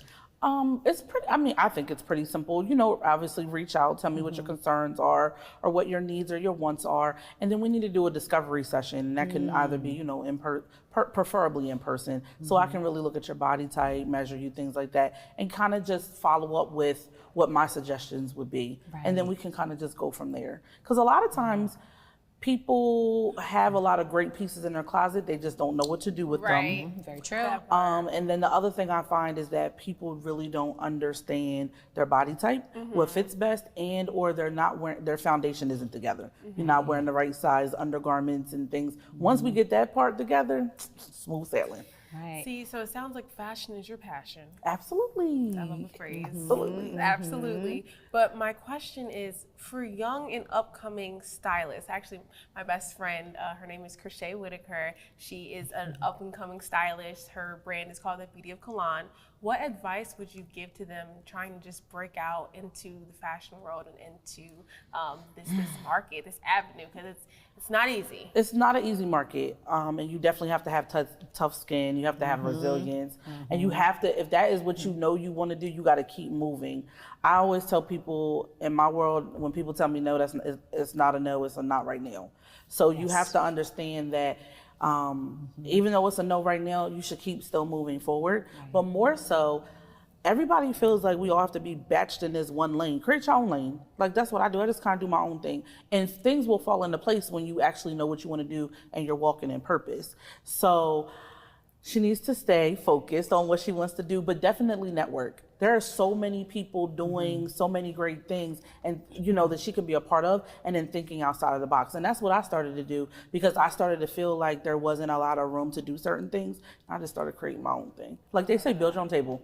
It's pretty, I think it's pretty simple. Obviously reach out, tell me what your concerns are or what your needs or your wants are. And then we need to do a discovery session. And that can either be, preferably in person. So I can really look at your body type, measure you, things like that, and kind of just follow up with what my suggestions would be. Right. And then we can kind of just go from there. Because a lot of times, people have a lot of great pieces in their closet. They just don't know what to do with them. Very true. And then the other thing I find is that people really don't understand their body type, what fits best, and or they're not wearing, their foundation isn't together. You're not wearing the right size undergarments and things. Once we get that part together, smooth sailing. Right. See, so it sounds like fashion is your passion. Absolutely. I love the phrase. Absolutely. Absolutely. But my question is, for young and upcoming stylists, actually my best friend, her name is Crochet Whitaker. She is an up and coming stylist. Her brand is called The Beauty of Kalan. What advice would you give to them trying to just break out into the fashion world and into this market, this avenue? Because it's not easy. It's not an easy market, and you definitely have to have tough skin. You have to have resilience, and you have to. If that is what you know you want to do, you got to keep moving. I always tell people in my world, when people tell me no, it's not a no, it's a not right now. So you have to understand that. Even though it's a no right now, you should keep still moving forward. But more so, everybody feels like we all have to be batched in this one lane. Create your own lane. Like, that's what I do. I just kind of do my own thing. And things will fall into place when you actually know what you want to do and you're walking in purpose. So she needs to stay focused on what she wants to do, but definitely network. There are so many people doing so many great things, and that she could be a part of, and then thinking outside of the box. And that's what I started to do, because I started to feel like there wasn't a lot of room to do certain things. I just started creating my own thing. Like they say, build your own table.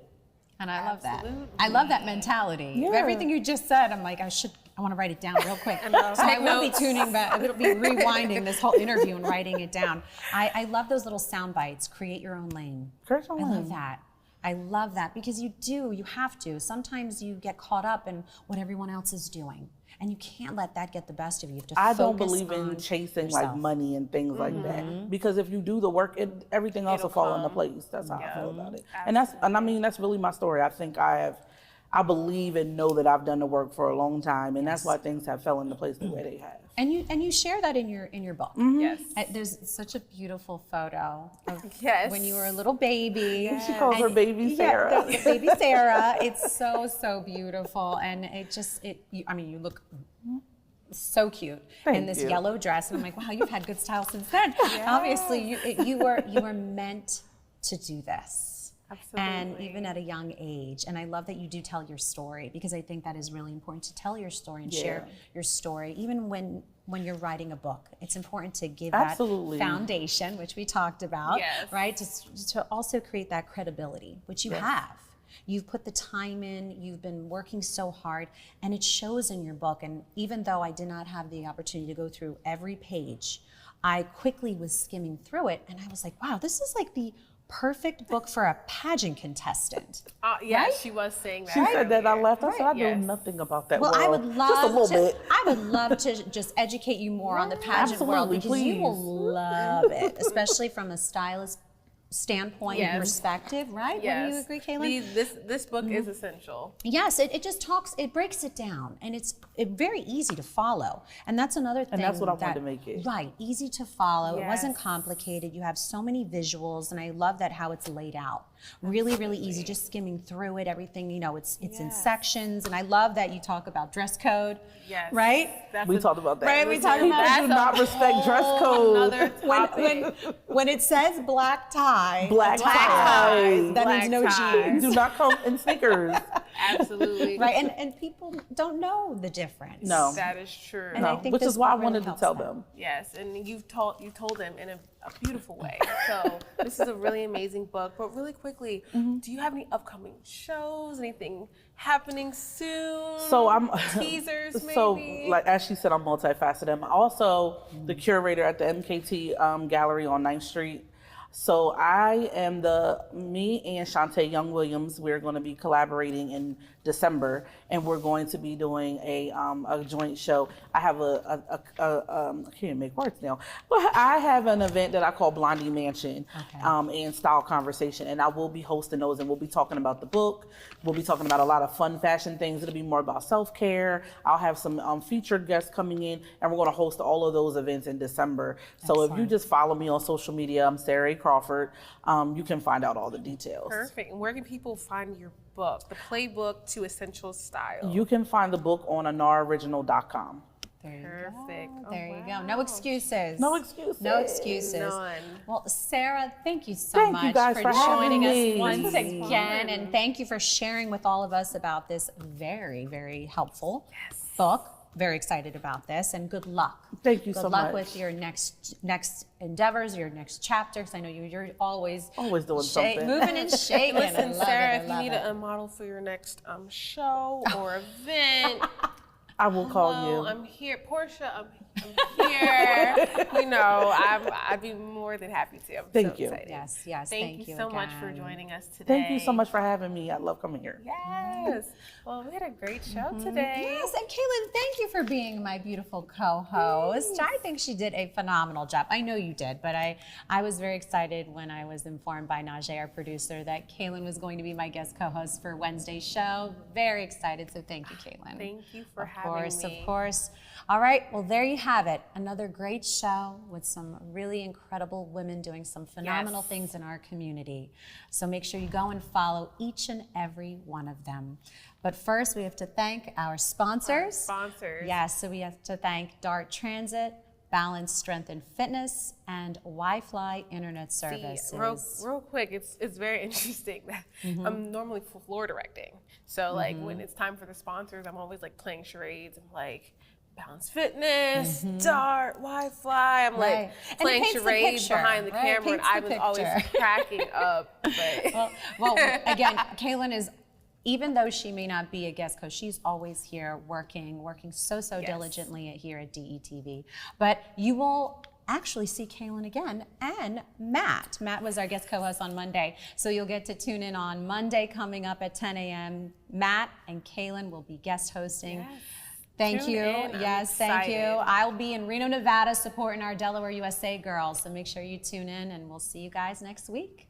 And I love that. I love that mentality. Yeah. Everything you just said, I'm like, I want to write it down real quick. So I will be tuning back, I will be rewinding this whole interview and writing it down. I love those little sound bites. Create your own lane. Create your own lane. I love that. I love that, because you have to. Sometimes you get caught up in what everyone else is doing, and you can't let that get the best of you. You have to I don't focus believe in chasing yourself. like money and things like that, because if you do the work, everything else will fall into place. That's how I feel about it. And that's really my story. I think I believe and know that I've done the work for a long time, and that's why things have fell into place the way they have. And you share that in your book. Yes. There's such a beautiful photo of Yes. when you were a little baby. She calls her baby Sara. Yeah, the baby Sara. It's so beautiful, and you look so cute in this yellow dress, and I'm like, wow, you've had good style since then. Yes. Obviously, you were meant to do this. Absolutely. And even at a young age. And I love that you do tell your story, because I think that is really important to tell your story and share your story. Even when you're writing a book, it's important to give that foundation, which we talked about, right? To also create that credibility, which you have. You've put the time in, you've been working so hard, and it shows in your book. And even though I did not have the opportunity to go through every page, I quickly was skimming through it, and I was like, wow, this is like the perfect book for a pageant contestant. Yeah, right? She was saying that. She said that. I laughed. I said, I Yes. know nothing about that Well, world. I would love just a little bit. I would love to just educate you more on the pageant world, Absolutely, because you will please. love it, especially from a stylist standpoint and Yes. perspective, right? Yes. Wouldn't you agree, Kaylin? This book is essential. Yes, it just talks, it breaks it down, and it's very easy to follow. And that's another thing. And that's what I wanted to make it. Right, easy to follow. It wasn't Yes. complicated. You have so many visuals, and I love that how it's laid out. Really, really easy, just skimming through it, everything, it's in Yes. sections. And I love that you talk about dress code, Yes. right? We talked about that. Right, we talked People about do not respect dress code. Another topic. When it says black tie, Black tie. that means no Black tie. jeans. Do not come in sneakers. Absolutely. Right, and people don't know the difference. No. That is true. And I No, think which this is why I book really wanted to helps tell them. them. Yes, and you told them in a beautiful way. So this is a really amazing book. But really quickly, do you have any upcoming shows? Anything happening soon? So I'm teasers maybe. So like as she said, I'm multifaceted. I'm also the curator at the MKT Gallery on 9th Street. So I am me and Shantae Young Williams, we're going to be collaborating in December, and we're going to be doing a joint show. I have I can't even make words now, but I have an event that I call Blondie Mansion, and Style Conversation, and I will be hosting those, and we'll be talking about the book. We'll be talking about a lot of fun fashion things. It'll be more about self-care. I'll have some featured guests coming in, and we're going to host all of those events in December. So if you just follow me on social media, I'm Sara A. Crawford. You can find out all the details. Perfect. And where can people find your book, the playbook to essential style? You can find the book on anaraoriginal.com. Perfect. Oh, There you go. No excuses. No excuses. No excuses. None. Well, Sarah, thank you so Thank much you guys for joining having me. us once again. And thank you for sharing with all of us about this very, very helpful book. Very excited about this, and good luck. Thank you so Good luck much. with your next endeavors, your next chapter, because I know you're always doing something. moving and shaking. Listen, I love Sarah, it, I if you love need it. a model for your next show or event, I will call you. I'm here. Portia, I'm here. I'd be more than happy to. I'm Thank so you. excited. Yes, Thank you so much for again. joining us today. Thank you so much for having me. I love coming here. Yes. Well, we had a great show today. Yes, and Kaylin, thank you for being my beautiful co-host. I think she did a phenomenal job. I know you did, but I was very excited when I was informed by Najee, our producer, that Kaylin was going to be my guest co-host for Wednesday's show. Very excited, so thank you, Kaylin. Thank you for having me. Of course. All right, well, there you have it. Another great show with some really incredible women doing some phenomenal things in our community. So make sure you go and follow each and every one of them. But first, we have to thank our sponsors. Yes, so we have to thank DART Transit, Balance Strength and Fitness, and Wi-Fi Internet Services. Real quick, it's very interesting that I'm normally floor directing. So like when it's time for the sponsors, I'm always like playing charades and like Balance Fitness, DART, Wi-Fi. I'm like playing charades behind the camera, and I was always cracking up. But. Well, again, Kaylin is, even though she may not be a guest coach, she's always here working so diligently here at DETV. But you will actually see Kaylin again, and Matt. Matt was our guest co-host on Monday, so you'll get to tune in on Monday coming up at 10 a.m. Matt and Kaylin will be guest hosting. Yes. Thank you. Yes, thank you. I'll be in Reno, Nevada supporting our Delaware, USA girls, so make sure you tune in, and we'll see you guys next week.